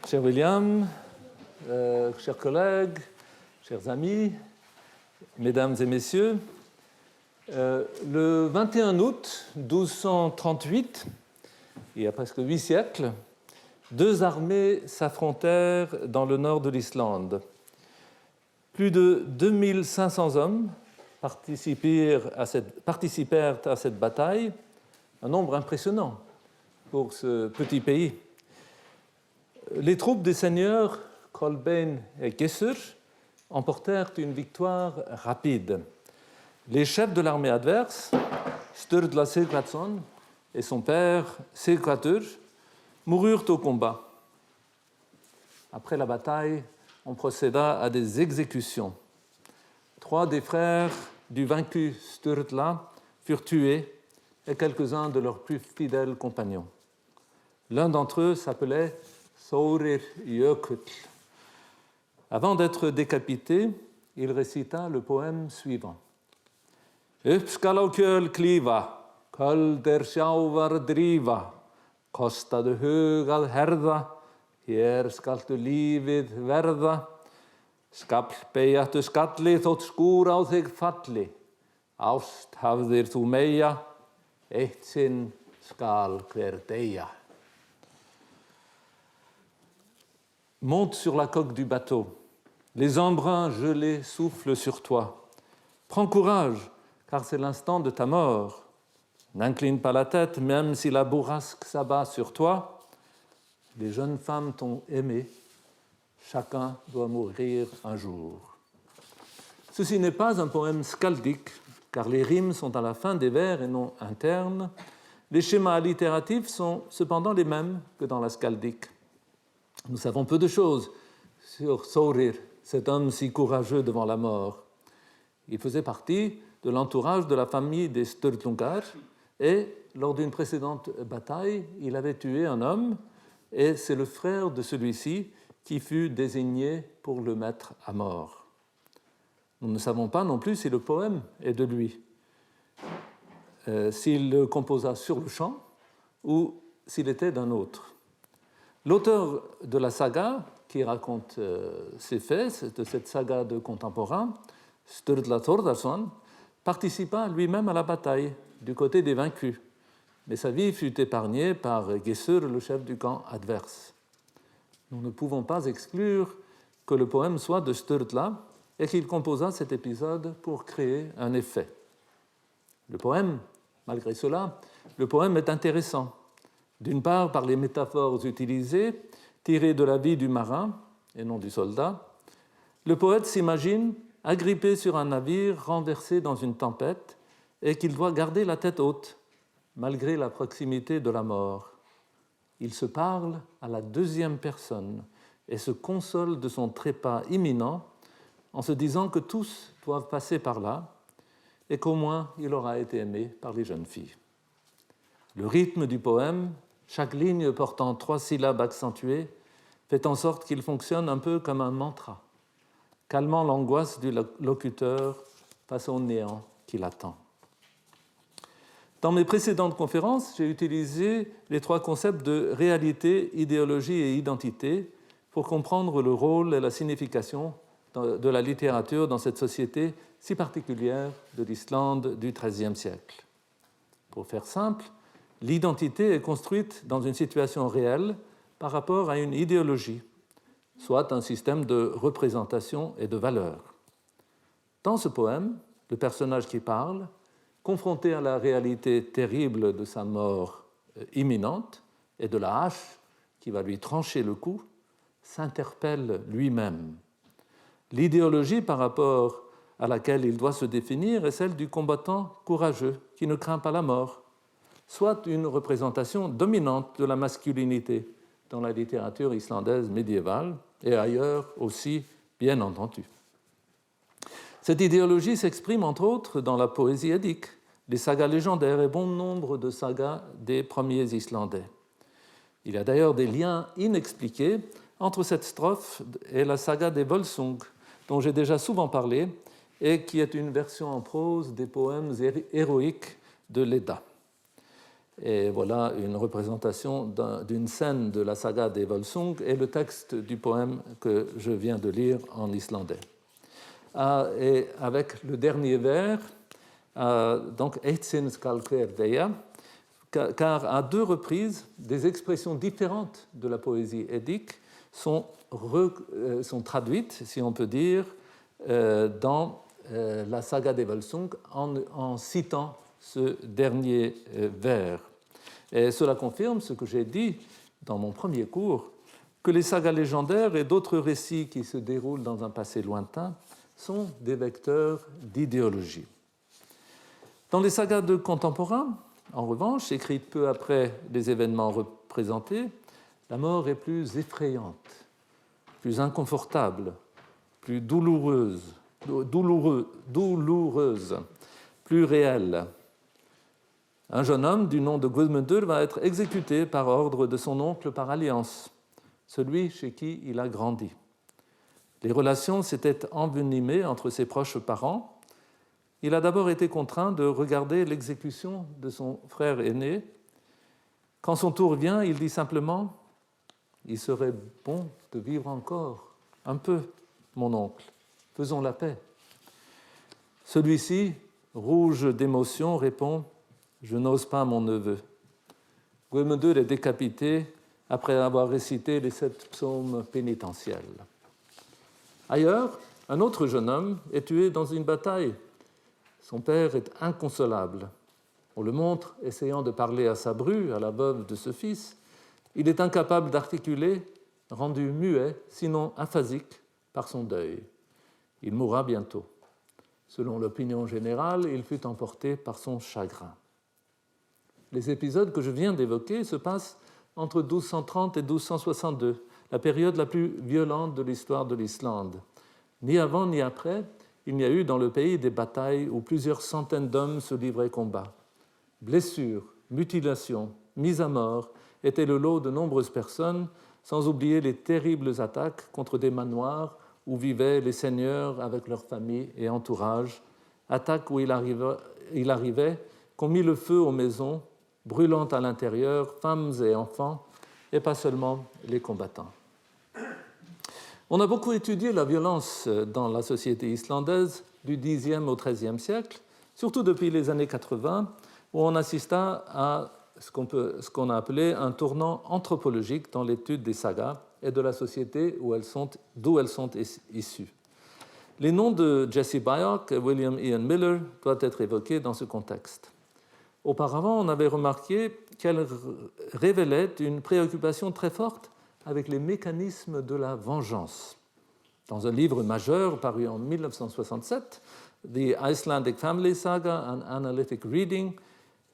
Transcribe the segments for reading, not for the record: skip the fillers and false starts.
Cher William, chers collègues, chers amis, mesdames et messieurs, le 21 août 1238, il y a presque 8 siècles, deux armées s'affrontèrent dans le nord de l'Islande. Plus de 2500 hommes participèrent à cette bataille, un nombre impressionnant pour ce petit pays. Les troupes des seigneurs Kolbeinn et Gissur emportèrent une victoire rapide. Les chefs de l'armée adverse, Sturla Sighvatsson et son père Sighvatur, moururent au combat. Après la bataille, on procéda à des exécutions. 3 des frères du vaincu Sturla furent tués et quelques-uns de leurs plus fidèles compagnons. L'un d'entre eux s'appelait Thorir Jökull. Avant d'être décapité, il récita le poème suivant. Upp skal á kjöl klífa, köld sjávar drífa, kostaðu hug að herða, hér skaltu lífið verða, skafl beyjattu skalli þótt skúr á þig falli, ást hafðir þú meyja, eitt sinn skal hver deyja. Monte sur la coque du bateau. Les embruns gelés soufflent sur toi. Prends courage, car c'est l'instant de ta mort. N'incline pas la tête, même si la bourrasque s'abat sur toi. Les jeunes femmes t'ont aimé. Chacun doit mourir un jour. Ceci n'est pas un poème skaldique, car les rimes sont à la fin des vers et non internes. Les schémas allitératifs sont cependant les mêmes que dans la skaldique. Nous savons peu de choses sur Thorir, cet homme si courageux devant la mort. Il faisait partie de l'entourage de la famille des Sturlungar et, lors d'une précédente bataille, il avait tué un homme et c'est le frère de celui-ci qui fut désigné pour le mettre à mort. Nous ne savons pas non plus si le poème est de lui, s'il le composa sur le champ ou s'il était d'un autre. L'auteur de la saga, qui raconte ces faits, de cette saga de contemporains, Sturla Þórðarson, participa lui-même à la bataille du côté des vaincus, mais sa vie fut épargnée par Gissur, le chef du camp adverse. Nous ne pouvons pas exclure que le poème soit de Sturla et qu'il composa cet épisode pour créer un effet. Le poème, malgré cela, le poème est intéressant. D'une part, par les métaphores utilisées, tirées de la vie du marin et non du soldat, le poète s'imagine agrippé sur un navire renversé dans une tempête et qu'il doit garder la tête haute, malgré la proximité de la mort. Il se parle à la deuxième personne et se console de son trépas imminent en se disant que tous doivent passer par là et qu'au moins il aura été aimé par les jeunes filles. Le rythme du poème, chaque ligne portant 3 syllabes accentuées, fait en sorte qu'il fonctionne un peu comme un mantra, calmant l'angoisse du locuteur face au néant qui l'attend. Dans mes précédentes conférences, j'ai utilisé les 3 concepts de réalité, idéologie et identité pour comprendre le rôle et la signification de la littérature dans cette société si particulière de l'Islande du XIIIe siècle. Pour faire simple, l'identité est construite dans une situation réelle par rapport à une idéologie, soit un système de représentation et de valeurs. Dans ce poème, le personnage qui parle, confronté à la réalité terrible de sa mort imminente et de la hache qui va lui trancher le cou, s'interpelle lui-même. L'idéologie par rapport à laquelle il doit se définir est celle du combattant courageux qui ne craint pas la mort, soit une représentation dominante de la masculinité dans la littérature islandaise médiévale et ailleurs aussi, bien entendu. Cette idéologie s'exprime entre autres dans la poésie édique, les sagas légendaires et bon nombre de sagas des premiers Islandais. Il y a d'ailleurs des liens inexpliqués entre cette strophe et la saga des Volsung, dont j'ai déjà souvent parlé et qui est une version en prose des poèmes héroïques de l'Edda. Et voilà une représentation d'une scène de la saga des Volsung et le texte du poème que je viens de lire en islandais. Et avec le dernier vers, donc Eitt sinn skal hver deyja, car à deux reprises, des expressions différentes de la poésie édique sont traduites, si on peut dire, dans la saga des Volsung en citant ce dernier vers. Et cela confirme ce que j'ai dit dans mon premier cours, que les sagas légendaires et d'autres récits qui se déroulent dans un passé lointain sont des vecteurs d'idéologie. Dans les sagas de contemporains, en revanche, écrites peu après les événements représentés, la mort est plus effrayante, plus inconfortable, plus douloureuse, plus réelle. Un jeune homme du nom de Guðmundur va être exécuté par ordre de son oncle par alliance, celui chez qui il a grandi. Les relations s'étaient envenimées entre ses proches parents. Il a d'abord été contraint de regarder l'exécution de son frère aîné. Quand son tour vient, il dit simplement « Il serait bon de vivre encore un peu, mon oncle. Faisons la paix. » Celui-ci, rouge d'émotion, répond « Je n'ose pas, mon neveu. » Guðmundur est décapité après avoir récité les 7 psaumes pénitentiels. Ailleurs, un autre jeune homme est tué dans une bataille. Son père est inconsolable. On le montre essayant de parler à sa bru, à la veuve de ce fils. Il est incapable d'articuler, rendu muet, sinon aphasique, par son deuil. Il mourra bientôt. Selon l'opinion générale, il fut emporté par son chagrin. Les épisodes que je viens d'évoquer se passent entre 1230 et 1262, la période la plus violente de l'histoire de l'Islande. Ni avant ni après, il n'y a eu dans le pays des batailles où plusieurs centaines d'hommes se livraient combat. Blessures, mutilations, mises à mort étaient le lot de nombreuses personnes, sans oublier les terribles attaques contre des manoirs où vivaient les seigneurs avec leurs familles et entourages, attaques où il arrivait qu'on mit le feu aux maisons, brûlant à l'intérieur femmes et enfants, et pas seulement les combattants. On a beaucoup étudié la violence dans la société islandaise du Xe au XIIIe siècle, surtout depuis les années 80, où on assista à ce qu'on a appelé un tournant anthropologique dans l'étude des sagas et de la société d'où elles sont issues. Les noms de Jesse Byock et William Ian Miller doivent être évoqués dans ce contexte. Auparavant, on avait remarqué qu'elles révélaient une préoccupation très forte avec les mécanismes de la vengeance. Dans un livre majeur paru en 1967, The Icelandic Family Saga, an Analytic Reading,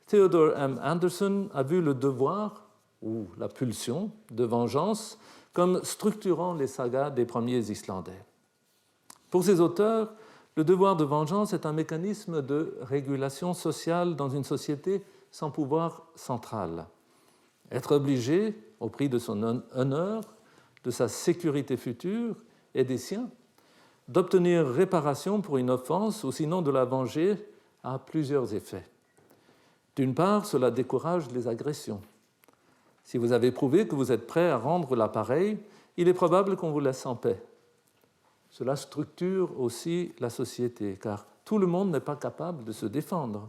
Theodore M. Anderson a vu le devoir, ou la pulsion, de vengeance comme structurant les sagas des premiers Islandais. Pour ces auteurs, le devoir de vengeance est un mécanisme de régulation sociale dans une société sans pouvoir central. Être obligé, au prix de son honneur, de sa sécurité future et des siens, d'obtenir réparation pour une offense ou sinon de la venger a plusieurs effets. D'une part, cela décourage les agressions. Si vous avez prouvé que vous êtes prêt à rendre l'appareil, il est probable qu'on vous laisse en paix. Cela structure aussi la société, car tout le monde n'est pas capable de se défendre.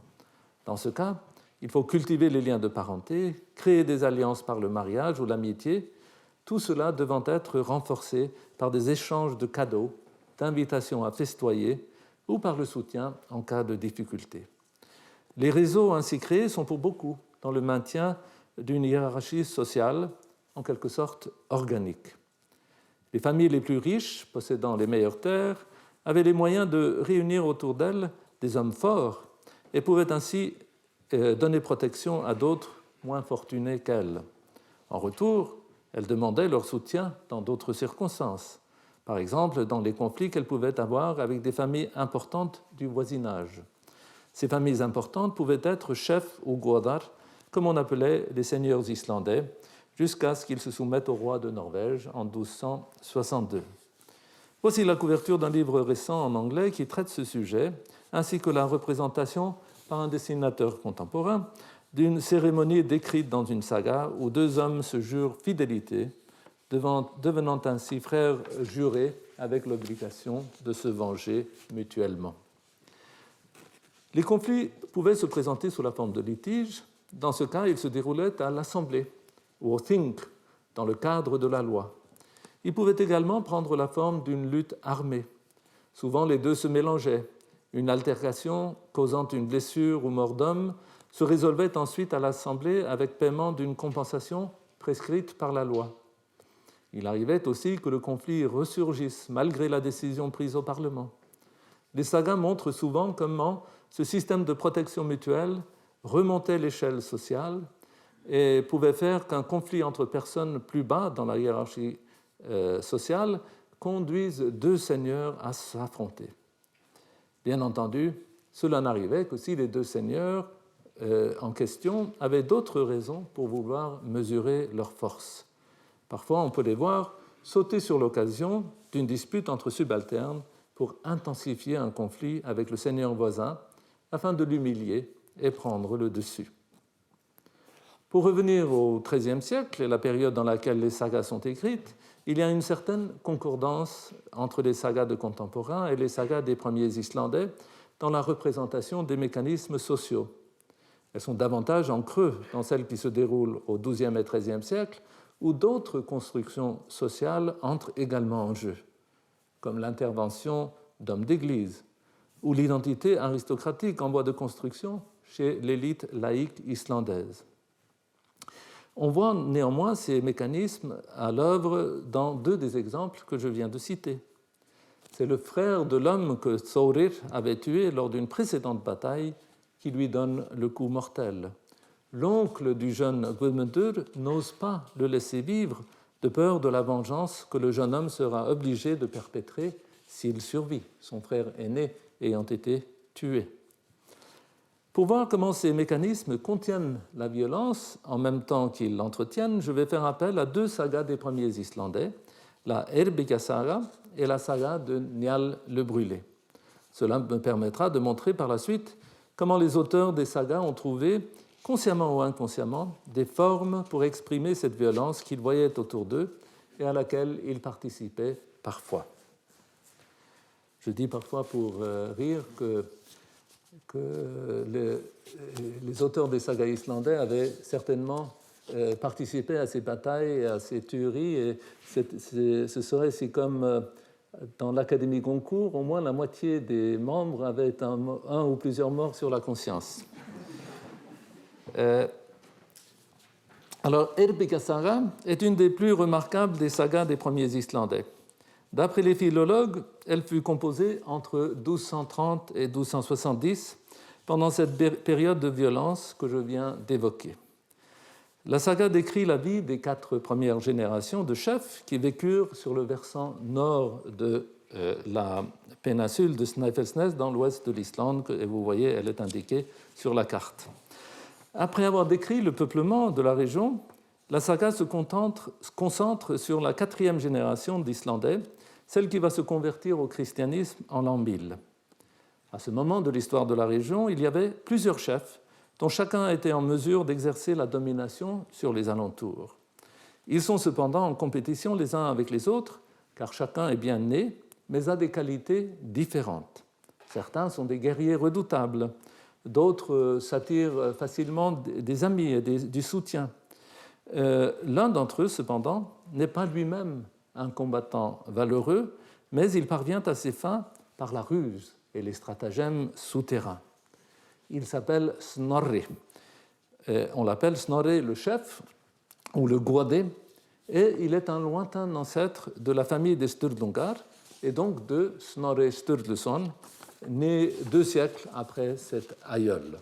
Dans ce cas, il faut cultiver les liens de parenté, créer des alliances par le mariage ou l'amitié, tout cela devant être renforcé par des échanges de cadeaux, d'invitations à festoyer ou par le soutien en cas de difficulté. Les réseaux ainsi créés sont pour beaucoup dans le maintien d'une hiérarchie sociale, en quelque sorte organique. Les familles les plus riches, possédant les meilleures terres, avaient les moyens de réunir autour d'elles des hommes forts et pouvaient ainsi donner protection à d'autres moins fortunés qu'elles. En retour, elles demandaient leur soutien dans d'autres circonstances, par exemple dans les conflits qu'elles pouvaient avoir avec des familles importantes du voisinage. Ces familles importantes pouvaient être chefs ou godar, comme on appelait les seigneurs islandais, jusqu'à ce qu'ils se soumettent au roi de Norvège en 1262. Voici la couverture d'un livre récent en anglais qui traite ce sujet, ainsi que la représentation par un dessinateur contemporain d'une cérémonie décrite dans une saga où deux hommes se jurent fidélité, devenant ainsi frères jurés avec l'obligation de se venger mutuellement. Les conflits pouvaient se présenter sous la forme de litiges. Dans ce cas, ils se déroulaient à l'Assemblée ou au Thing, dans le cadre de la loi. Ils pouvaient également prendre la forme d'une lutte armée. Souvent, les deux se mélangeaient. Une altercation causant une blessure ou mort d'homme se résolvait ensuite à l'Assemblée avec paiement d'une compensation prescrite par la loi. Il arrivait aussi que le conflit ressurgisse malgré la décision prise au Parlement. Les sagas montrent souvent comment ce système de protection mutuelle remontait l'échelle sociale et pouvait faire qu'un conflit entre personnes plus bas dans la hiérarchie sociale conduise deux seigneurs à s'affronter. Bien entendu, cela n'arrivait que si les deux seigneurs en question avaient d'autres raisons pour vouloir mesurer leurs forces. Parfois, on peut les voir sauter sur l'occasion d'une dispute entre subalternes pour intensifier un conflit avec le seigneur voisin afin de l'humilier et prendre le dessus. Pour revenir au XIIIe siècle et la période dans laquelle les sagas sont écrites, il y a une certaine concordance entre les sagas de contemporains et les sagas des premiers Islandais dans la représentation des mécanismes sociaux. Elles sont davantage en creux dans celles qui se déroulent au XIIe et XIIIe siècle, où d'autres constructions sociales entrent également en jeu, comme l'intervention d'hommes d'église ou l'identité aristocratique en voie de construction chez l'élite laïque islandaise. On voit néanmoins ces mécanismes à l'œuvre dans deux des exemples que je viens de citer. C'est le frère de l'homme que Thorir avait tué lors d'une précédente bataille qui lui donne le coup mortel. L'oncle du jeune Guðmundur n'ose pas le laisser vivre de peur de la vengeance que le jeune homme sera obligé de perpétrer s'il survit, son frère aîné ayant été tué. Pour voir comment ces mécanismes contiennent la violence en même temps qu'ils l'entretiennent, je vais faire appel à deux sagas des premiers Islandais, la Eyrbyggja-saga et la saga de Njál le Brûlé. Cela me permettra de montrer par la suite comment les auteurs des sagas ont trouvé, consciemment ou inconsciemment, des formes pour exprimer cette violence qu'ils voyaient autour d'eux et à laquelle ils participaient parfois. Je dis parfois pour rire que les auteurs des sagas islandais avaient certainement participé à ces batailles et à ces tueries, et ce serait si comme dans l'Académie Goncourt, au moins la moitié des membres avaient un ou plusieurs morts sur la conscience. Alors, Eyrbyggja-saga est une des plus remarquables des sagas des premiers Islandais. D'après les philologues, elle fut composée entre 1230 et 1270, pendant cette période de violence que je viens d'évoquer. La saga décrit la vie des 4 premières générations de chefs qui vécurent sur le versant nord de la péninsule de Snæfellsnes, dans l'ouest de l'Islande, et vous voyez, elle est indiquée sur la carte. Après avoir décrit le peuplement de la région, la saga se concentre sur la 4e génération d'Islandais, celle qui va se convertir au christianisme en l'an 1000. À ce moment de l'histoire de la région, il y avait plusieurs chefs dont chacun était en mesure d'exercer la domination sur les alentours. Ils sont cependant en compétition les uns avec les autres, car chacun est bien né, mais a des qualités différentes. Certains sont des guerriers redoutables, d'autres s'attirent facilement des amis et du soutien. L'un d'entre eux, cependant, n'est pas lui-même un combattant valeureux, mais il parvient à ses fins par la ruse et les stratagèmes souterrains. Il s'appelle Snorri. On l'appelle Snorri le chef, ou le Goði, et il est un lointain ancêtre de la famille des Sturlungar, et donc de Snorri Sturluson, né 2 siècles après cet aïeul.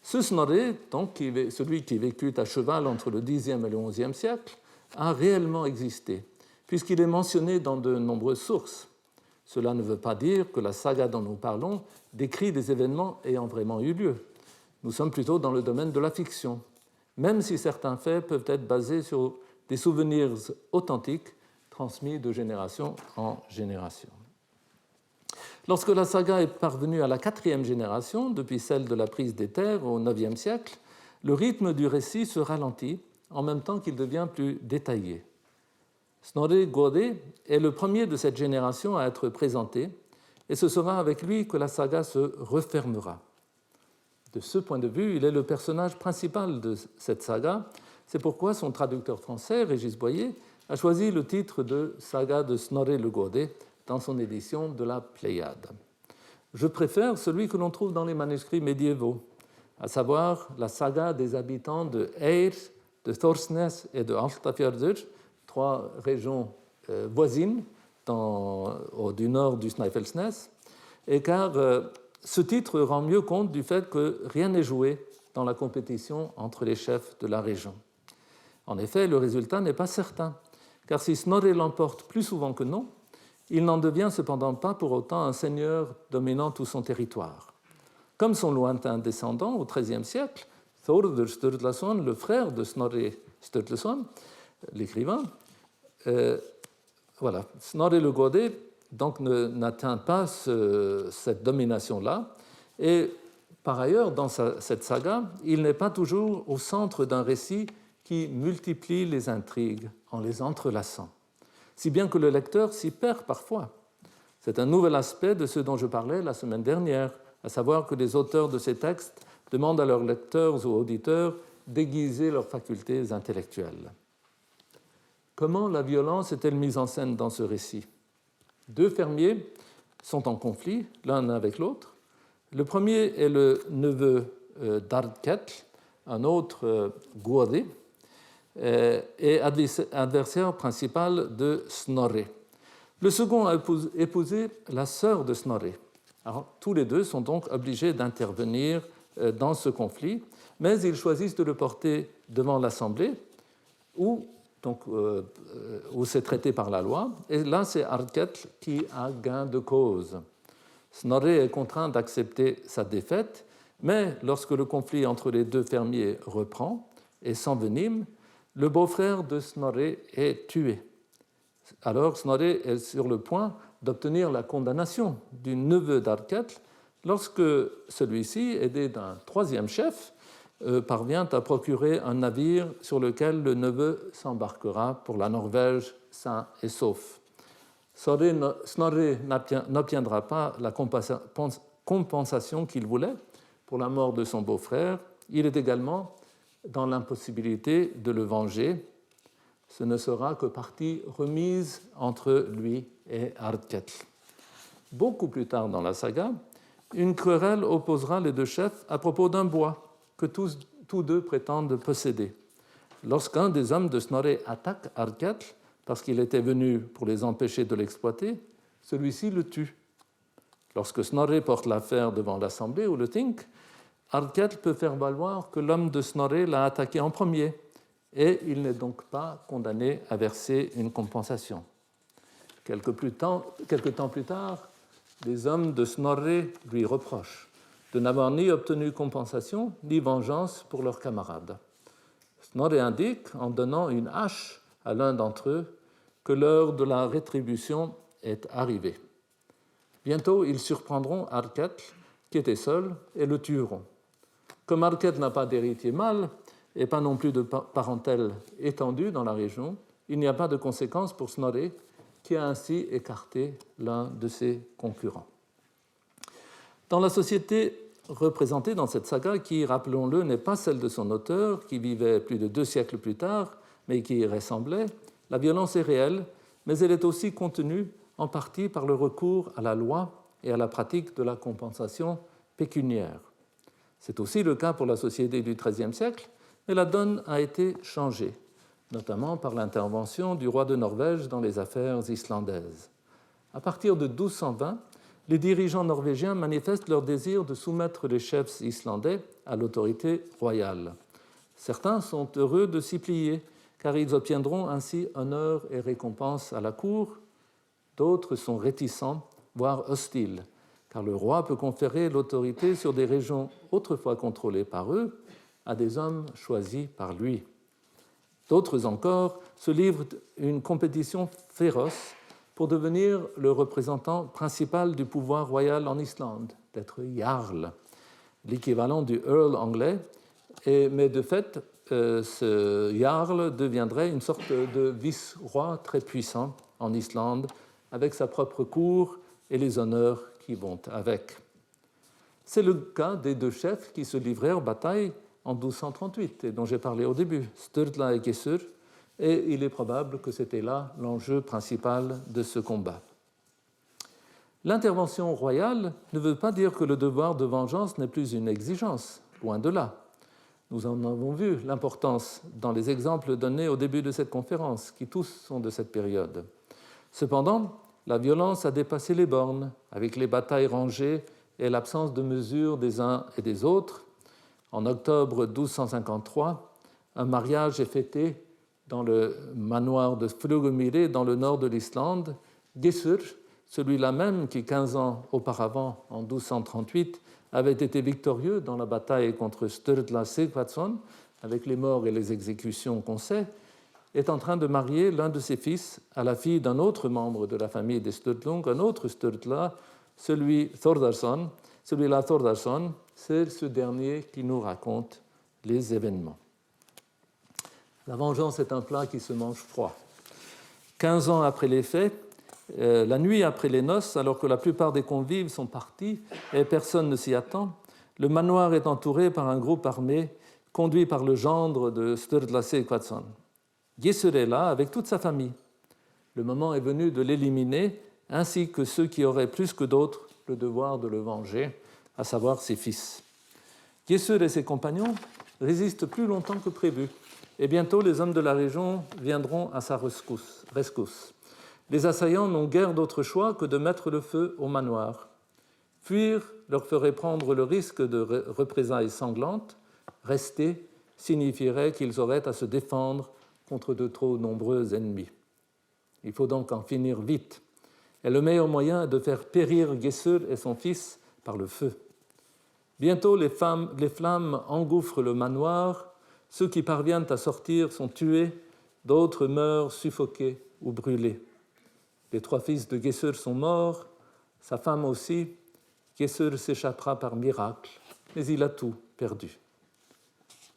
Ce Snorri, donc, celui qui vécut à cheval entre le Xe et le XIe siècle, a réellement existé, puisqu'il est mentionné dans de nombreuses sources. Cela ne veut pas dire que la saga dont nous parlons décrit des événements ayant vraiment eu lieu. Nous sommes plutôt dans le domaine de la fiction, même si certains faits peuvent être basés sur des souvenirs authentiques transmis de génération en génération. Lorsque la saga est parvenue à la 4e génération, depuis celle de la prise des terres au IXe siècle, le rythme du récit se ralentit en même temps qu'il devient plus détaillé. Snorri Goði est le premier de cette génération à être présenté, et ce sera avec lui que la saga se refermera. De ce point de vue, il est le personnage principal de cette saga. C'est pourquoi son traducteur français, Régis Boyer, a choisi le titre de Saga de Snorri le Goði dans son édition de la Pléiade. Je préfère celui que l'on trouve dans les manuscrits médiévaux, à savoir la saga des habitants de Eyr, de Thorsnes et de Altafjörður, 3 régions voisines du nord du Snæfellsnes, et car ce titre rend mieux compte du fait que rien n'est joué dans la compétition entre les chefs de la région. En effet, le résultat n'est pas certain, car si Snorri l'emporte plus souvent que non, il n'en devient cependant pas pour autant un seigneur dominant tout son territoire. Comme son lointain descendant au XIIIe siècle, Þórður Sturlason, le frère de Snorri Sturluson, l'écrivain, Snorri le Goði donc n'atteint pas cette domination-là. Et par ailleurs, dans cette saga, il n'est pas toujours au centre d'un récit qui multiplie les intrigues en les entrelaçant, si bien que le lecteur s'y perd parfois. C'est un nouvel aspect de ce dont je parlais la semaine dernière, à savoir que les auteurs de ces textes demandent à leurs lecteurs ou auditeurs d'aiguiser leurs facultés intellectuelles. Comment la violence est-elle mise en scène dans ce récit ? 2 fermiers sont en conflit l'un avec l'autre. Le premier est le neveu d'Ardkell, un autre Goði, et adversaire principal de Snorri. Le second a épousé la sœur de Snorri. Alors, tous les deux sont donc obligés d'intervenir dans ce conflit, mais ils choisissent de le porter devant l'Assemblée, où c'est traité par la loi. Et là, c'est Ardkell qui a gain de cause. Snorri est contraint d'accepter sa défaite, mais lorsque le conflit entre les 2 fermiers reprend et s'envenime, le beau-frère de Snorri est tué. Alors Snorri est sur le point d'obtenir la condamnation du neveu d'Ardkell lorsque celui-ci, aidé d'un 3e chef, parvient à procurer un navire sur lequel le neveu s'embarquera pour la Norvège sain et sauf. Snorri n'obtiendra pas la compensation qu'il voulait pour la mort de son beau-frère. Il est également dans l'impossibilité de le venger. Ce ne sera que partie remise entre lui et Ardkell. Beaucoup plus tard dans la saga, une querelle opposera les 2 chefs à propos d'un bois que tous 2 prétendent posséder. Lorsqu'un des hommes de Snorri attaque Ardkell parce qu'il était venu pour les empêcher de l'exploiter, celui-ci le tue. Lorsque Snorri porte l'affaire devant l'Assemblée ou le Þing, Ardkell peut faire valoir que l'homme de Snorri l'a attaqué en premier, et il n'est donc pas condamné à verser une compensation. Quelque temps plus tard, les hommes de Snorri lui reprochent de n'avoir ni obtenu compensation ni vengeance pour leurs camarades. Snorri indique, en donnant une hache à l'un d'entre eux, que l'heure de la rétribution est arrivée. Bientôt, ils surprendront Ardkell, qui était seul, et le tueront. Comme Ardkell n'a pas d'héritier mâle et pas non plus de parentèle étendue dans la région, il n'y a pas de conséquences pour Snorri, qui a ainsi écarté l'un de ses concurrents. Dans la société représentée dans cette saga, qui, rappelons-le, n'est pas celle de son auteur, qui vivait plus de 2 siècles plus tard, mais qui y ressemblait, la violence est réelle, mais elle est aussi contenue en partie par le recours à la loi et à la pratique de la compensation pécuniaire. C'est aussi le cas pour la société du XIIIe siècle, mais la donne a été changée, notamment par l'intervention du roi de Norvège dans les affaires islandaises. À partir de 1220, les dirigeants norvégiens manifestent leur désir de soumettre les chefs islandais à l'autorité royale. Certains sont heureux de s'y plier, car ils obtiendront ainsi honneur et récompense à la cour. D'autres sont réticents, voire hostiles, car le roi peut conférer l'autorité sur des régions autrefois contrôlées par eux à des hommes choisis par lui. D'autres encore se livrent une compétition féroce pour devenir le représentant principal du pouvoir royal en Islande, d'être Jarl, l'équivalent du Earl anglais. Mais de fait, ce Jarl deviendrait une sorte de vice-roi très puissant en Islande, avec sa propre cour et les honneurs qui vont avec. C'est le cas des deux chefs qui se livrèrent bataille en 1238 et dont j'ai parlé au début, Sturla et Gissur, et il est probable que c'était là l'enjeu principal de ce combat. L'intervention royale ne veut pas dire que le devoir de vengeance n'est plus une exigence, loin de là. Nous en avons vu l'importance dans les exemples donnés au début de cette conférence, qui tous sont de cette période. Cependant, la violence a dépassé les bornes, avec les batailles rangées et l'absence de mesure des uns et des autres. En octobre 1253, un mariage est fêté dans le manoir de Flugumyri, dans le nord de l'Islande. Gissur, celui-là même qui, 15 ans auparavant, en 1238, avait été victorieux dans la bataille contre Sturla Sighvatsson, avec les morts et les exécutions qu'on sait, est en train de marier l'un de ses fils à la fille d'un autre membre de la famille des Sturlung, un autre Sturla, celui-là Thordarson, c'est ce dernier qui nous raconte les événements. La vengeance est un plat qui se mange froid. 15 ans après les faits, la nuit après les noces, alors que la plupart des convives sont partis et personne ne s'y attend, le manoir est entouré par un groupe armé conduit par le gendre de Sturla Sighvatsson. Gissur est là avec toute sa famille. Le moment est venu de l'éliminer, ainsi que ceux qui auraient plus que d'autres le devoir de le venger, à savoir ses fils. Gissur et ses compagnons résistent plus longtemps que prévu, et bientôt les hommes de la région viendront à sa rescousse. Les assaillants n'ont guère d'autre choix que de mettre le feu au manoir. Fuir leur ferait prendre le risque de représailles sanglantes. Rester signifierait qu'ils auraient à se défendre contre de trop nombreux ennemis. Il faut donc en finir vite. Et le meilleur moyen est de faire périr Gissur et son fils par le feu. Bientôt, les flammes engouffrent le manoir. Ceux qui parviennent à sortir sont tués, d'autres meurent suffoqués ou brûlés. Les 3 fils de Gissur sont morts, sa femme aussi. Gissur s'échappera par miracle, mais il a tout perdu.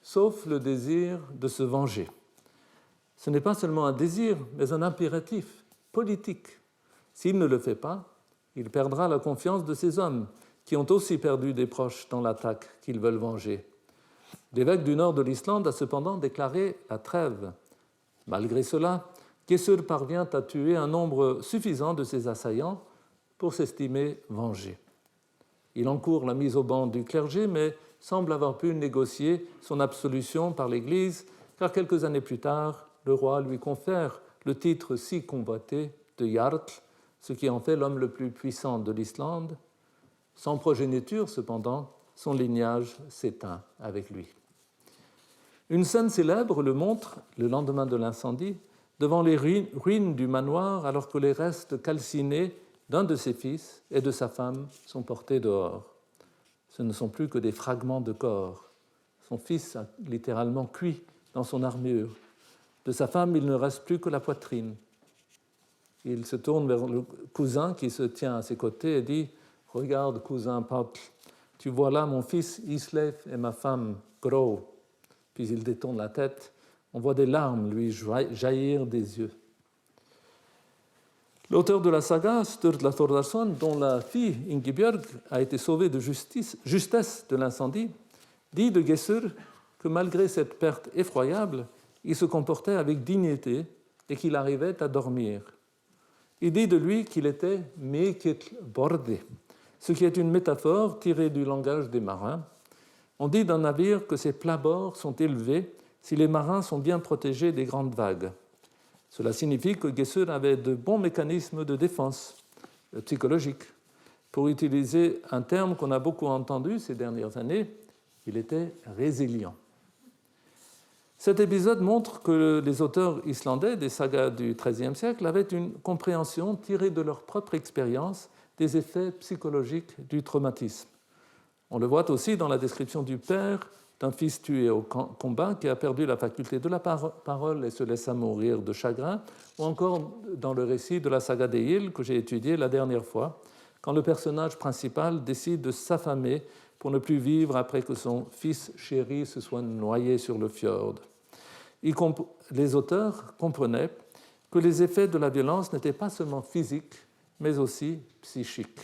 Sauf le désir de se venger. Ce n'est pas seulement un désir, mais un impératif politique. S'il ne le fait pas, il perdra la confiance de ses hommes, qui ont aussi perdu des proches dans l'attaque qu'ils veulent venger. L'évêque du nord de l'Islande a cependant déclaré la trêve. Malgré cela, Gissur parvient à tuer un nombre suffisant de ses assaillants pour s'estimer vengé. Il encourt la mise au ban du clergé, mais semble avoir pu négocier son absolution par l'Église, car quelques années plus tard, le roi lui confère le titre si convoité de Jarl, ce qui en fait l'homme le plus puissant de l'Islande. Sans progéniture, cependant, son lignage s'éteint avec lui. Une scène célèbre le montre, le lendemain de l'incendie, devant les ruines du manoir, alors que les restes calcinés d'un de ses fils et de sa femme sont portés dehors. Ce ne sont plus que des fragments de corps. Son fils a littéralement cuit dans son armure. De sa femme, il ne reste plus que la poitrine. Il se tourne vers le cousin qui se tient à ses côtés et dit « Regarde, cousin Patl, tu vois là mon fils Isleif et ma femme Gro. » Puis il détourne la tête. On voit des larmes lui jaillir des yeux. L'auteur de la saga, Sturla Þórðarson, dont la fille Ingibjörg a été sauvée de justesse de l'incendie, dit de Gissur que malgré cette perte effroyable, il se comportait avec dignité et qu'il arrivait à dormir. Il dit de lui qu'il était « mikill borði », ce qui est une métaphore tirée du langage des marins. On dit d'un navire que ses plabords sont élevés si les marins sont bien protégés des grandes vagues. Cela signifie que Gissur avait de bons mécanismes de défense psychologique. Pour utiliser un terme qu'on a beaucoup entendu ces dernières années, il était résilient. Cet épisode montre que les auteurs islandais des sagas du XIIIe siècle avaient une compréhension tirée de leur propre expérience des effets psychologiques du traumatisme. On le voit aussi dans la description du père d'un fils tué au combat qui a perdu la faculté de la parole et se laissa mourir de chagrin, ou encore dans le récit de la saga des îles que j'ai étudié la dernière fois, quand le personnage principal décide de s'affamer pour ne plus vivre après que son fils chéri se soit noyé sur le fjord. Les auteurs comprenaient que les effets de la violence n'étaient pas seulement physiques, mais aussi psychiques.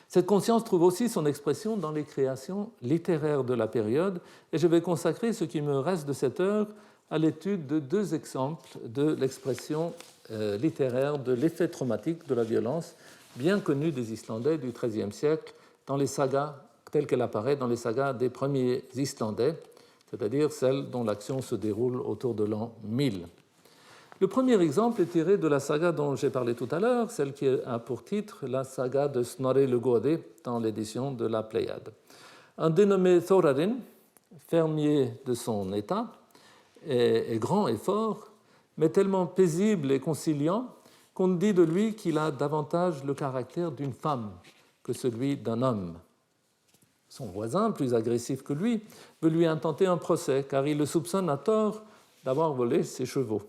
Cette conscience trouve aussi son expression dans les créations littéraires de la période, et je vais consacrer ce qui me reste de cette heure à l'étude de deux exemples de l'expression littéraire de l'effet traumatique de la violence, bien connue des Islandais du XIIIe siècle, dans les sagas telles qu'elle apparaît dans les sagas des premiers Islandais, c'est-à-dire celles dont l'action se déroule autour de l'an 1000. Le premier exemple est tiré de la saga dont j'ai parlé tout à l'heure, celle qui a pour titre la saga de Snorri le Goði dans l'édition de la Pléiade. Un dénommé Þórarinn, fermier de son état, est grand et fort, mais tellement paisible et conciliant qu'on dit de lui qu'il a davantage le caractère d'une femme que celui d'un homme. Son voisin, plus agressif que lui, veut lui intenter un procès car il le soupçonne à tort d'avoir volé ses chevaux.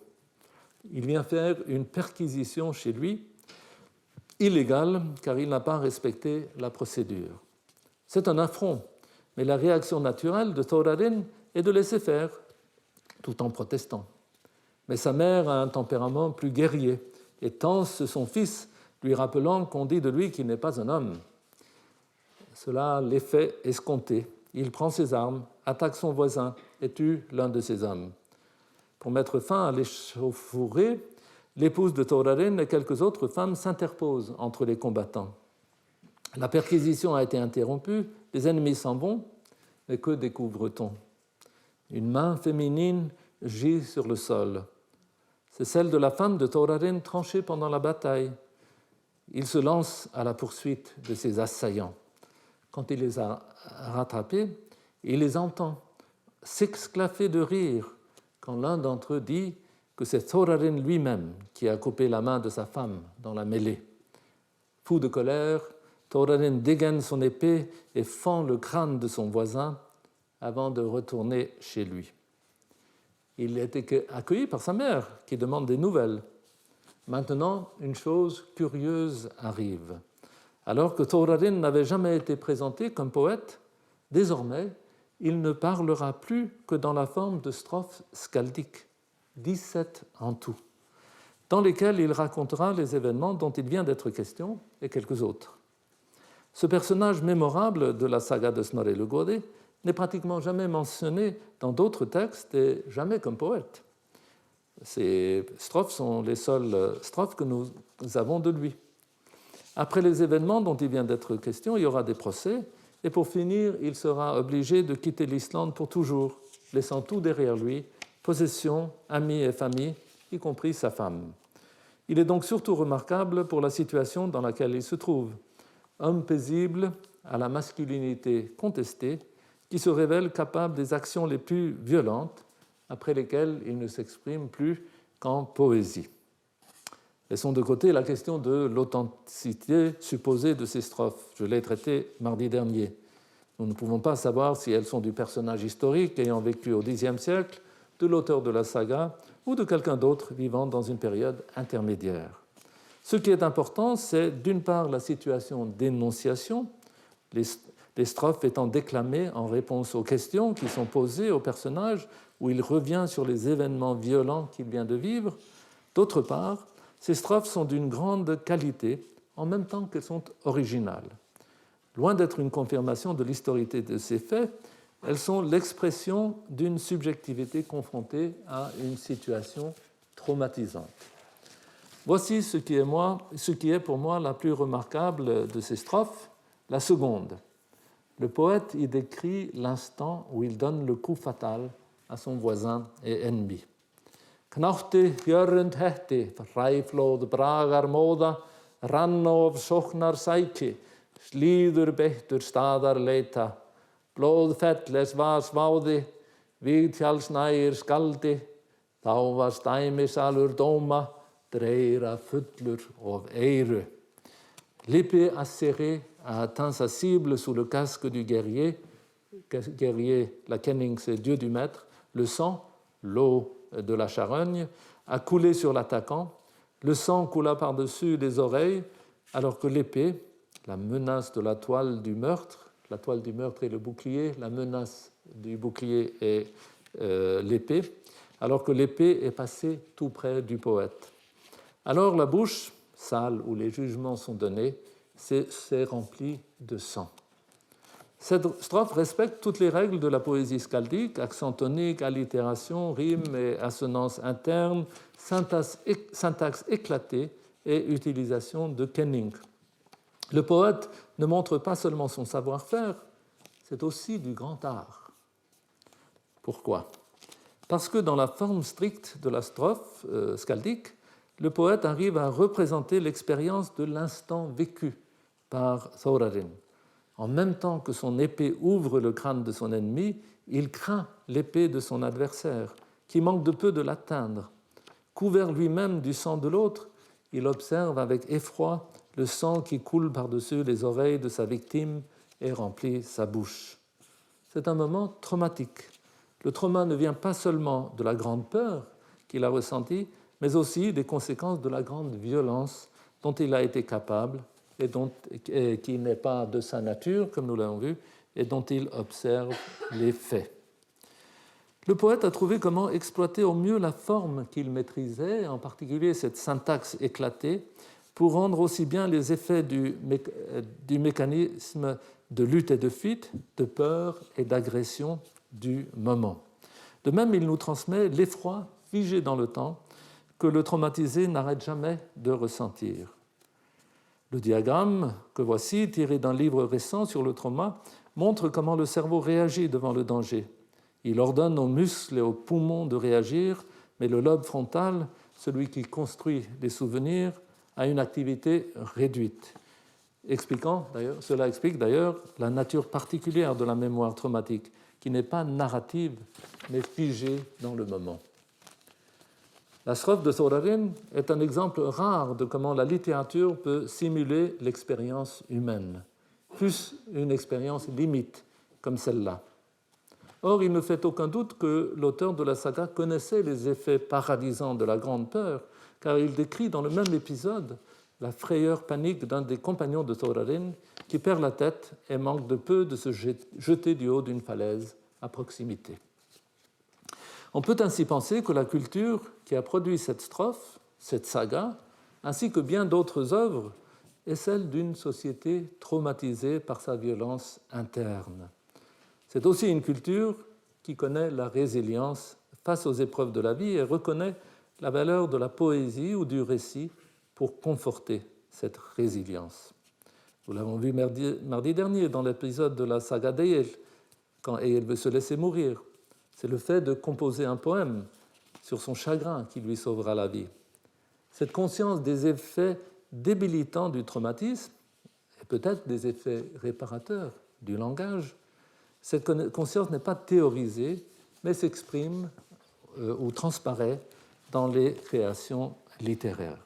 Il vient faire une perquisition chez lui, illégale car il n'a pas respecté la procédure. C'est un affront, mais la réaction naturelle de Þórarinn est de laisser faire, tout en protestant. Mais sa mère a un tempérament plus guerrier et tense son fils, lui rappelant qu'on dit de lui qu'il n'est pas un homme. Cela a l'effet escompté. Il prend ses armes, attaque son voisin et tue l'un de ses hommes. Pour mettre fin à l'échauffourée, l'épouse de Þórarinn et quelques autres femmes s'interposent entre les combattants. La perquisition a été interrompue, les ennemis s'en vont, mais que découvre-t-on? Une main féminine gît sur le sol. C'est celle de la femme de Þórarinn tranchée pendant la bataille. Il se lance à la poursuite de ses assaillants. Quand il les a rattrapés, il les entend s'exclaffer de rire quand l'un d'entre eux dit que c'est Þórarinn lui-même qui a coupé la main de sa femme dans la mêlée. Fou de colère, Þórarinn dégaine son épée et fend le crâne de son voisin avant de retourner chez lui. Il est accueilli par sa mère qui demande des nouvelles. Maintenant, une chose curieuse arrive. Alors que Þórarinn n'avait jamais été présenté comme poète, désormais, il ne parlera plus que dans la forme de strophes skaldiques, 17 en tout, dans lesquelles il racontera les événements dont il vient d'être question et quelques autres. Ce personnage mémorable de la saga de Snorri le Goði n'est pratiquement jamais mentionné dans d'autres textes et jamais comme poète. Ces strophes sont les seules strophes que nous avons de lui. Après les événements dont il vient d'être question, il y aura des procès, et pour finir, il sera obligé de quitter l'Islande pour toujours, laissant tout derrière lui, possessions, amis et famille, y compris sa femme. Il est donc surtout remarquable pour la situation dans laquelle il se trouve. Homme paisible, à la masculinité contestée, qui se révèle capable des actions les plus violentes, après lesquelles il ne s'exprime plus qu'en poésie. Laissons de côté la question de l'authenticité supposée de ces strophes. Je l'ai traitée mardi dernier. Nous ne pouvons pas savoir si elles sont du personnage historique ayant vécu au Xe siècle, de l'auteur de la saga ou de quelqu'un d'autre vivant dans une période intermédiaire. Ce qui est important, c'est d'une part la situation d'énonciation, les strophes étant déclamées en réponse aux questions qui sont posées au personnage, où il revient sur les événements violents qu'il vient de vivre. D'autre part, ces strophes sont d'une grande qualité, en même temps qu'elles sont originales. Loin d'être une confirmation de l'historité de ces faits, elles sont l'expression d'une subjectivité confrontée à une situation traumatisante. Voici ce qui est pour moi la plus remarquable de ces strophes, la seconde. Le poète y décrit l'instant où il donne le coup fatal à son voisin et ennemi. Knátti hjörund hetti, hræflóð bragar móða, rann of sóknar sæki, slíður beittur staðar leita, blóð felles var sváði, vígtjáls nægir skaldi, þá var stæmisalur dóma, dreira fullur of eyru. L'épée acérée a atteint sa cible sous le casque du guerrier, guerrier, la Kenning, c'est dieu du maître, le sang, l'eau de la charogne, a coulé sur l'attaquant. Le sang coula par-dessus les oreilles, alors que l'épée, la menace de la toile du meurtre est le bouclier, la menace du bouclier est l'épée, alors que l'épée est passée tout près du poète. Alors la bouche, salle où les jugements sont donnés, s'est remplie de sang. Cette strophe respecte toutes les règles de la poésie skaldique, accent tonique, allitération, rime et assonance interne, syntaxe éclatée et utilisation de kenning. Le poète ne montre pas seulement son savoir-faire, c'est aussi du grand art. Pourquoi ? Parce que dans la forme stricte de la strophe skaldique, le poète arrive à représenter l'expérience de l'instant vécu par Þórarinn. En même temps que son épée ouvre le crâne de son ennemi, il craint l'épée de son adversaire, qui manque de peu de l'atteindre. Couvert lui-même du sang de l'autre, il observe avec effroi le sang qui coule par-dessus les oreilles de sa victime et remplit sa bouche. C'est un moment traumatique. Le trauma ne vient pas seulement de la grande peur qu'il a ressentie, mais aussi des conséquences de la grande violence dont il a été capable et qui n'est pas de sa nature, comme nous l'avons vu, et dont il observe les faits. Le poète a trouvé comment exploiter au mieux la forme qu'il maîtrisait, en particulier cette syntaxe éclatée, pour rendre aussi bien les effets du mécanisme de lutte et de fuite, de peur et d'agression du moment. De même, il nous transmet l'effroi figé dans le temps que le traumatisé n'arrête jamais de ressentir. Le diagramme que voici, tiré d'un livre récent sur le trauma, montre comment le cerveau réagit devant le danger. Il ordonne aux muscles et aux poumons de réagir, mais le lobe frontal, celui qui construit les souvenirs, a une activité réduite. Cela explique d'ailleurs la nature particulière de la mémoire traumatique, qui n'est pas narrative, mais figée dans le moment. La strophe de Þórarinn est un exemple rare de comment la littérature peut simuler l'expérience humaine, plus une expérience limite, comme celle-là. Or, il ne fait aucun doute que l'auteur de la saga connaissait les effets paralysants de la grande peur, car il décrit dans le même épisode la frayeur panique d'un des compagnons de Þórarinn qui perd la tête et manque de peu de se jeter du haut d'une falaise à proximité. On peut ainsi penser que la culture qui a produit cette strophe, cette saga, ainsi que bien d'autres œuvres, est celle d'une société traumatisée par sa violence interne. C'est aussi une culture qui connaît la résilience face aux épreuves de la vie et reconnaît la valeur de la poésie ou du récit pour conforter cette résilience. Nous l'avons vu mardi dernier dans l'épisode de la saga d'Egil, quand Egil veut se laisser mourir. C'est le fait de composer un poème sur son chagrin qui lui sauvera la vie. Cette conscience des effets débilitants du traumatisme, et peut-être des effets réparateurs du langage, cette conscience n'est pas théorisée, mais s'exprime ou transparaît dans les créations littéraires.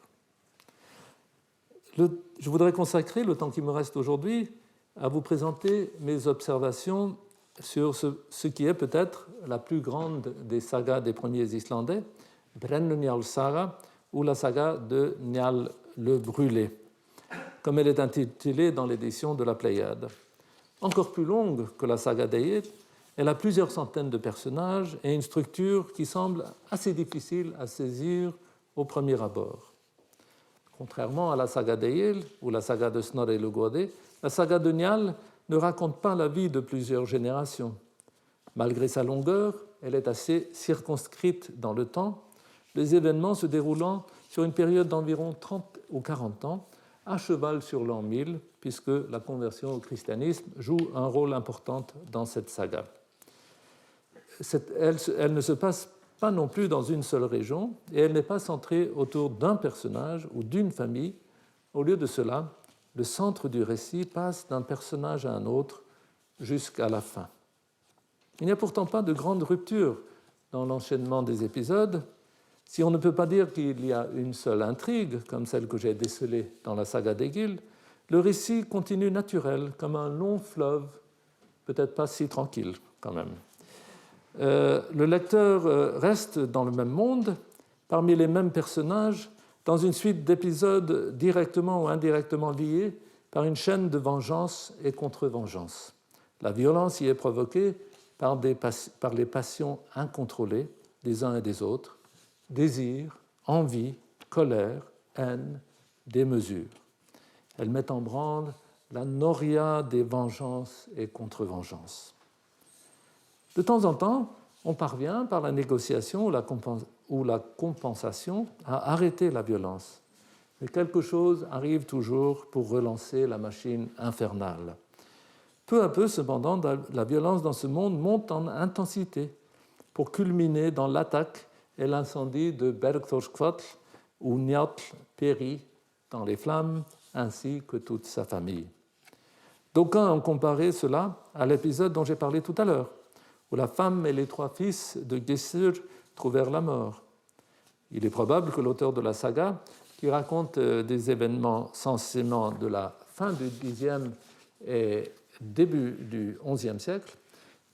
Je voudrais consacrer le temps qui me reste aujourd'hui à vous présenter mes observations sur ce qui est peut-être la plus grande des sagas des premiers Islandais, Brennu-Njáls saga, ou la saga de Njál le Brûlé, comme elle est intitulée dans l'édition de la Pléiade. Encore plus longue que la saga d'Egil, elle a plusieurs centaines de personnages et une structure qui semble assez difficile à saisir au premier abord. Contrairement à la saga d'Egil ou la saga de Snorri le Goði, la saga de Njál ne raconte pas la vie de plusieurs générations. Malgré sa longueur, elle est assez circonscrite dans le temps, les événements se déroulant sur une période d'environ 30 ou 40 ans, à cheval sur l'an 1000, puisque la conversion au christianisme joue un rôle important dans cette saga. Elle ne se passe pas non plus dans une seule région, et elle n'est pas centrée autour d'un personnage ou d'une famille. Au lieu de cela, le centre du récit passe d'un personnage à un autre jusqu'à la fin. Il n'y a pourtant pas de grande rupture dans l'enchaînement des épisodes. Si on ne peut pas dire qu'il y a une seule intrigue, comme celle que j'ai décelée dans la saga d'Egil, le récit continue naturel, comme un long fleuve peut-être pas si tranquille quand même. Le lecteur reste dans le même monde, parmi les mêmes personnages, dans une suite d'épisodes directement ou indirectement liés par une chaîne de vengeance et contre-vengeance. La violence y est provoquée par les passions incontrôlées des uns et des autres, désir, envie, colère, haine, démesure. Elle met en branle la noria des vengeances et contre-vengeances. De temps en temps, on parvient, par la négociation ou la compensation, à arrêter la violence. Mais quelque chose arrive toujours pour relancer la machine infernale. Peu à peu, cependant, la violence dans ce monde monte en intensité pour culminer dans l'attaque et l'incendie de Bergthorskvatl, où Njáll périt dans les flammes, ainsi que toute sa famille. D'aucuns ont comparé cela à l'épisode dont j'ai parlé tout à l'heure, où la femme et les 3 fils de Gissur trouvèrent la mort. Il est probable que l'auteur de la saga, qui raconte des événements censément de la fin du Xe et début du XIe siècle,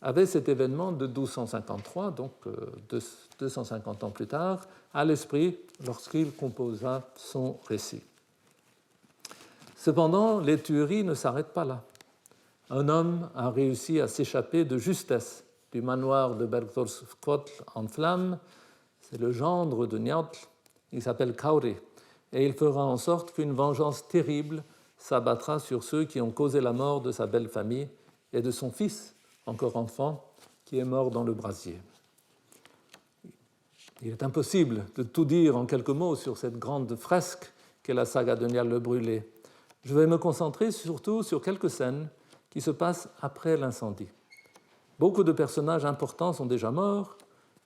avait cet événement de 1253, donc 250 ans plus tard, à l'esprit lorsqu'il composa son récit. Cependant, les tueries ne s'arrêtent pas là. Un homme a réussi à s'échapper de justesse du manoir de Bergthorskvatl en flammes. C'est le gendre de Njáll, il s'appelle Kári, et il fera en sorte qu'une vengeance terrible s'abattra sur ceux qui ont causé la mort de sa belle famille et de son fils, encore enfant, qui est mort dans le brasier. Il est impossible de tout dire en quelques mots sur cette grande fresque qu'est la saga de Njáll le Brûlé. Je vais me concentrer surtout sur quelques scènes qui se passent après l'incendie. Beaucoup de personnages importants sont déjà morts: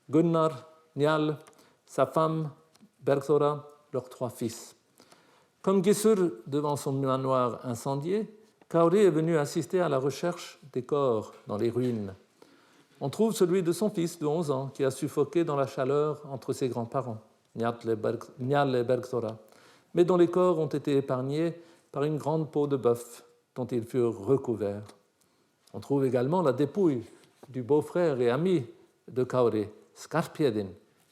Gunnar, Njáll, sa femme, Bergþóra, leurs 3 fils. Comme Gissur devant son manoir incendié, Kári est venu assister à la recherche des corps dans les ruines. On trouve celui de son fils de 11 ans qui a suffoqué dans la chaleur entre ses grands-parents, Njáll et Bergþóra, mais dont les corps ont été épargnés par une grande peau de bœuf dont ils furent recouverts. On trouve également la dépouille du beau-frère et ami de Kári, Skarphedinn,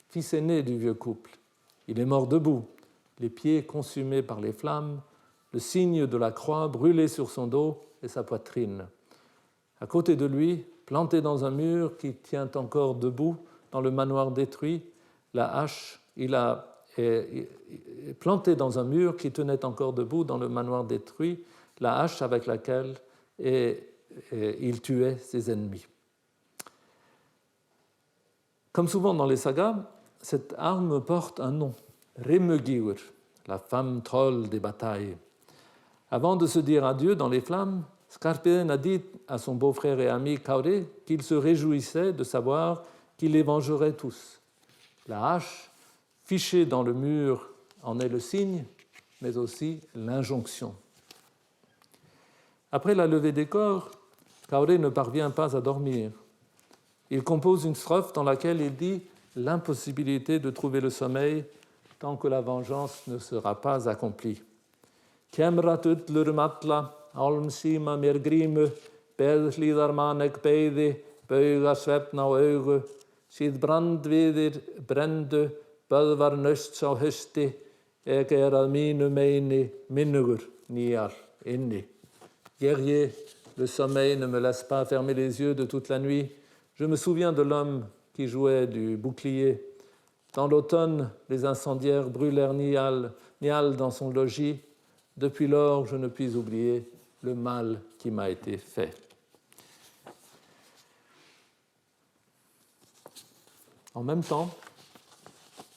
fils aîné du vieux couple. Il est mort debout, les pieds consumés par les flammes, le signe de la croix brûlé sur son dos et sa poitrine. À côté de lui, planté dans un mur qui tient encore debout dans le manoir détruit, la hache, planté dans un mur qui tenait encore debout dans le manoir détruit, la hache avec laquelle il tuait ses ennemis. Comme souvent dans les sagas, cette arme porte un nom, Remugiur, la femme troll des batailles. Avant de se dire adieu dans les flammes, Skarphedinn a dit à son beau-frère et ami Kári qu'il se réjouissait de savoir qu'il les vengerait tous. La hache, fichée dans le mur, en est le signe, mais aussi l'injonction. Après la levée des corps, Kári ne parvient pas à dormir. Il compose une strophe dans laquelle il dit l'impossibilité de trouver le sommeil tant que la vengeance ne sera pas accomplie. Kemrat ullur matla, álmsíma mér grímu, beðhlíðar manek beiði, bauga svefn á augu, síð brandviðir brendu, böðvar nausts á hausti, eg að mínu meini minnugur Njáll inni. Guerrier, le sommeil ne me laisse pas fermer les yeux de toute la nuit. Je me souviens de l'homme qui jouait du bouclier. Dans l'automne, les incendiaires brûlèrent Njáll dans son logis. Depuis lors, je ne puis oublier le mal qui m'a été fait. En même temps,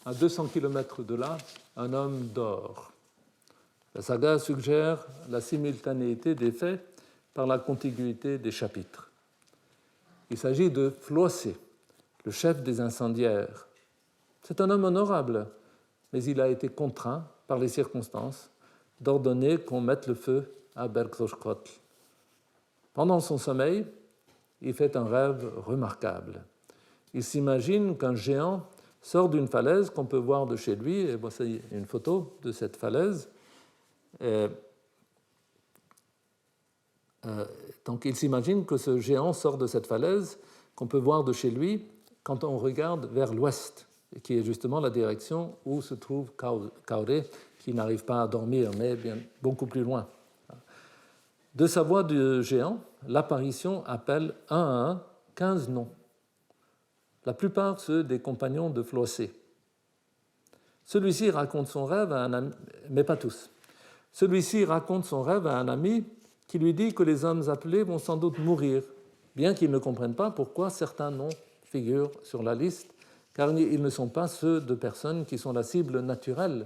à 200 km de là, un homme dort. La saga suggère la simultanéité des faits par la contiguïté des chapitres. Il s'agit de Flossé, le chef des incendiaires. C'est un homme honorable, mais il a été contraint par les circonstances d'ordonner qu'on mette le feu à Bergthorskvatl. Pendant son sommeil, il fait un rêve remarquable. Il s'imagine qu'un géant sort d'une falaise qu'on peut voir de chez lui, et voici une photo de cette falaise. Donc il s'imagine que ce géant sort de cette falaise qu'on peut voir de chez lui quand on regarde vers l'ouest, qui est justement la direction où se trouve Kaore, qui n'arrive pas à dormir, mais bien, beaucoup plus loin. De sa voix du géant, l'apparition appelle un à un 15 noms, la plupart ceux des compagnons de Flosset. Celui-ci raconte son rêve à un ami, mais pas tous. Celui-ci raconte son rêve à un ami qui lui dit que les hommes appelés vont sans doute mourir, bien qu'ils ne comprennent pas pourquoi certains noms figurent sur la liste, car ils ne sont pas ceux de personnes qui sont la cible naturelle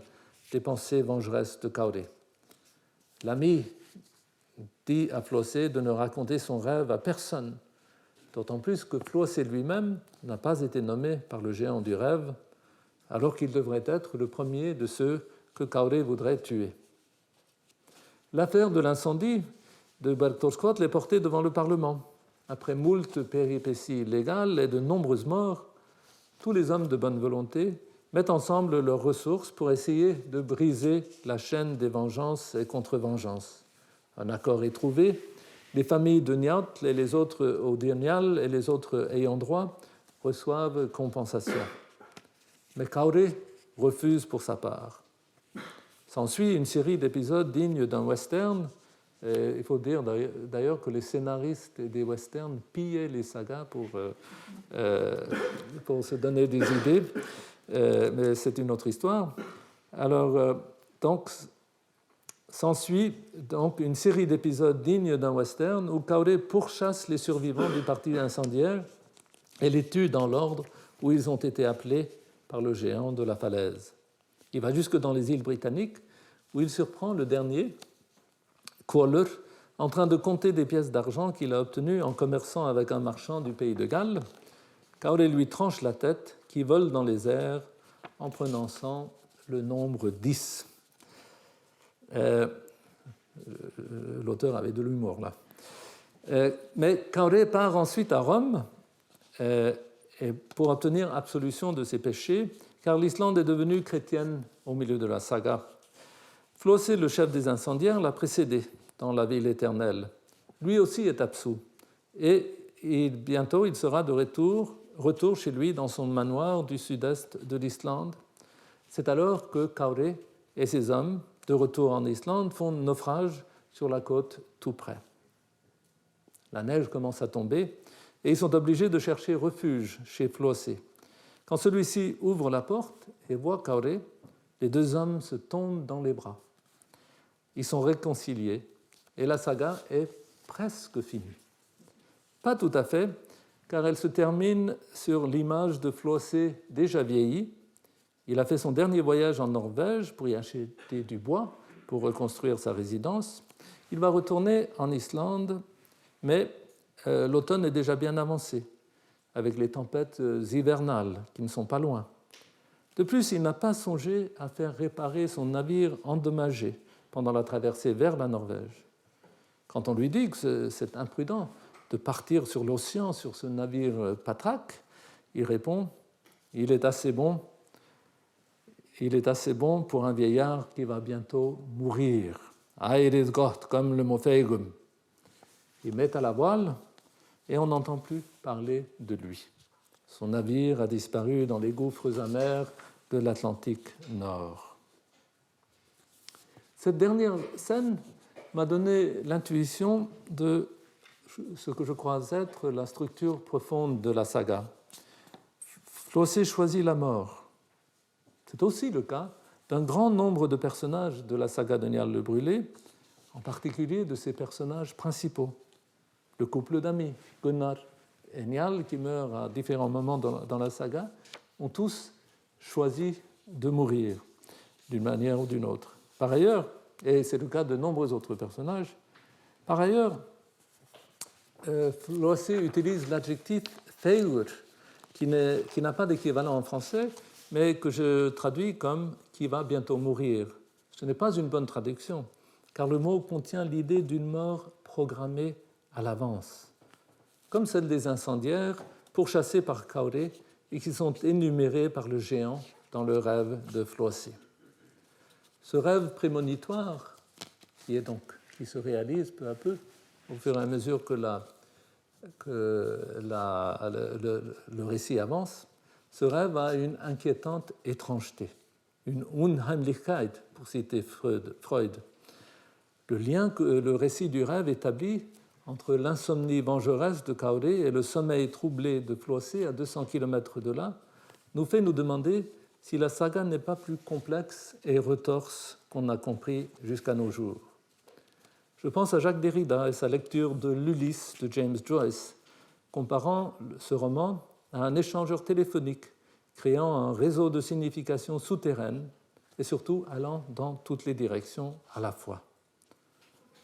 des pensées vengeresses de Kaore. L'ami dit à Flosset de ne raconter son rêve à personne, d'autant plus que Flosset lui-même n'a pas été nommé par le géant du rêve, alors qu'il devrait être le premier de ceux que Kaore voudrait tuer. L'affaire de l'incendie de Bergthorskot est portée devant le Parlement. Après moult péripéties légales et de nombreuses morts, tous les hommes de bonne volonté mettent ensemble leurs ressources pour essayer de briser la chaîne des vengeances et contre-vengeances. Un accord est trouvé. Les familles de Niatl et les autres Odinial et les autres ayants droit reçoivent compensation. Mais Kaore refuse pour sa part. S'ensuit une série d'épisodes dignes d'un western. Et il faut dire d'ailleurs que les scénaristes des westerns pillaient les sagas pour se donner des idées, mais c'est une autre histoire. Alors, donc, s'ensuit donc une série d'épisodes dignes d'un western où Kaore pourchasse les survivants du parti incendiaire et les tue dans l'ordre où ils ont été appelés par le géant de la falaise. Il va jusque dans les îles britanniques où il surprend le dernier, Quoller, en train de compter des pièces d'argent qu'il a obtenues en commerçant avec un marchand du pays de Galles. Kaore lui tranche la tête, qui vole dans les airs en prononçant le nombre 10. L'auteur avait de l'humour là. Mais Kaore part ensuite à Rome pour obtenir absolution de ses péchés, car l'Islande est devenue chrétienne au milieu de la saga. Flosset, le chef des incendiaires, l'a précédé dans la ville éternelle. Lui aussi est absous. Et bientôt, il sera de retour chez lui dans son manoir du sud-est de l'Islande. C'est alors que Kaore et ses hommes, de retour en Islande, font naufrage sur la côte tout près. La neige commence à tomber et ils sont obligés de chercher refuge chez Flosset. Quand celui-ci ouvre la porte et voit Kaore, les deux hommes se tombent dans les bras. Ils sont réconciliés et la saga est presque finie. Pas tout à fait, car elle se termine sur l'image de Flosset déjà vieilli. Il a fait son dernier voyage en Norvège pour y acheter du bois pour reconstruire sa résidence. Il va retourner en Islande, mais l'automne est déjà bien avancé, avec les tempêtes hivernales qui ne sont pas loin. De plus, il n'a pas songé à faire réparer son navire endommagé pendant la traversée vers la Norvège. Quand on lui dit que c'est imprudent de partir sur l'océan sur ce navire patraque, il répond « Il est assez bon pour un vieillard qui va bientôt mourir. It is Gott, comme le mot feigum. » Il met à la voile et on n'entend plus parler de lui. Son navire a disparu dans les gouffres amers de l'Atlantique Nord. Cette dernière scène m'a donné l'intuition de ce que je crois être la structure profonde de la saga. Flosset choisit la mort. C'est aussi le cas d'un grand nombre de personnages de la saga de Niall le Brûlé, en particulier de ses personnages principaux. Le couple d'amis, Gunnar et Niall, qui meurent à différents moments dans la saga, ont tous choisi de mourir d'une manière ou d'une autre. Par ailleurs, et c'est le cas de nombreux autres personnages, par ailleurs, Flosset utilise l'adjectif failure, qui n'a pas d'équivalent en français, mais que je traduis comme « qui va bientôt mourir ». Ce n'est pas une bonne traduction, car le mot contient l'idée d'une mort programmée à l'avance, comme celle des incendiaires pourchassés par Kaore et qui sont énumérés par le géant dans le rêve de Flosset. Ce rêve prémonitoire, qui se réalise peu à peu, au fur et à mesure que le récit avance, ce rêve a une inquiétante étrangeté, une Unheimlichkeit, pour citer Freud. Le lien que le récit du rêve établit entre l'insomnie vengeresse de Kaoré et le sommeil troublé de Flossé à 200 km de là nous fait nous demander si la saga n'est pas plus complexe et retorse qu'on a compris jusqu'à nos jours. Je pense à Jacques Derrida et sa lecture de l'Ulysse de James Joyce, comparant ce roman à un échangeur téléphonique, créant un réseau de significations souterraines et surtout allant dans toutes les directions à la fois.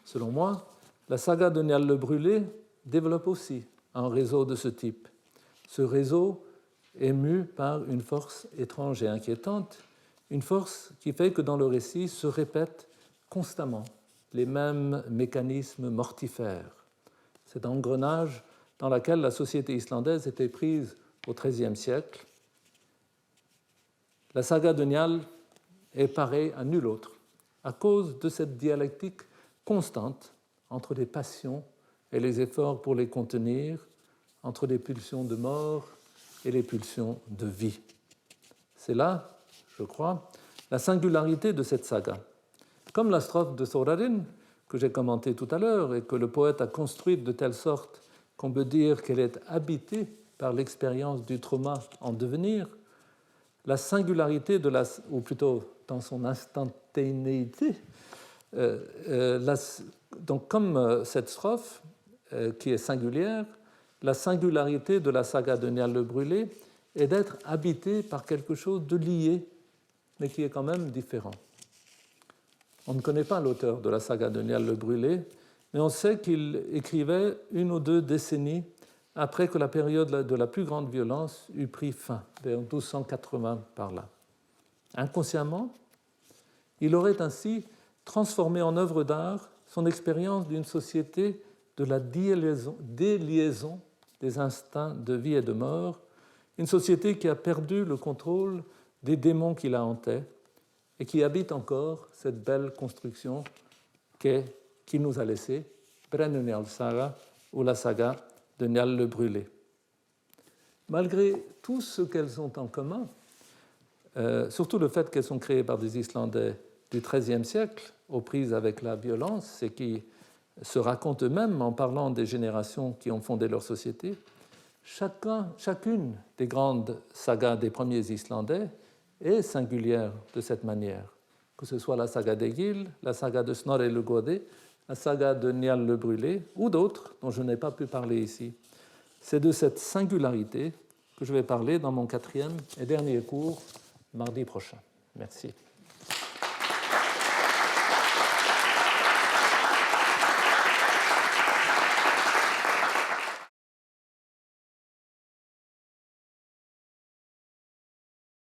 Selon moi, la saga de Niall le Brûlé développe aussi un réseau de ce type. Ce réseau est mu par une force étrange et inquiétante, une force qui fait que dans le récit se répètent constamment les mêmes mécanismes mortifères. Cet engrenage dans lequel la société islandaise était prise au XIIIe siècle. La saga de Niall est pareille à nulle autre, à cause de cette dialectique constante entre les passions et les efforts pour les contenir, entre les pulsions de mort et les pulsions de vie. C'est là, je crois, la singularité de cette saga. Comme la strophe de Þórarinn, que j'ai commentée tout à l'heure et que le poète a construite de telle sorte qu'on peut dire qu'elle est habitée par l'expérience du trauma en devenir, la singularité de ou plutôt dans son instantanéité, donc comme cette strophe qui est singulière, la singularité de la saga de Niall le Brûlé est d'être habitée par quelque chose de lié, mais qui est quand même différent. On ne connaît pas l'auteur de la saga de Niall le Brûlé, mais on sait qu'il écrivait 1 ou 2 décennies après que la période de la plus grande violence eut pris fin, vers 1280 par là. Inconsciemment, il aurait ainsi transformé en œuvre d'art son expérience d'une société de la déliaison des instincts de vie et de mort, une société qui a perdu le contrôle des démons qui la hantaient et qui habite encore cette belle construction qui nous a laissé Brennu-Njáls saga ou la saga de Niall le Brûlé. Malgré tout ce qu'elles ont en commun, surtout le fait qu'elles sont créées par des Islandais du XIIIe siècle, aux prises avec la violence et qui se racontent eux-mêmes en parlant des générations qui ont fondé leur société, chacune des grandes sagas des premiers Islandais est singulière de cette manière, que ce soit la saga d'Egil, la saga de Snorri le Goði, la saga de Niall le Brûlé ou d'autres dont je n'ai pas pu parler ici. C'est de cette singularité que je vais parler dans mon 4e et dernier cours mardi prochain. Merci.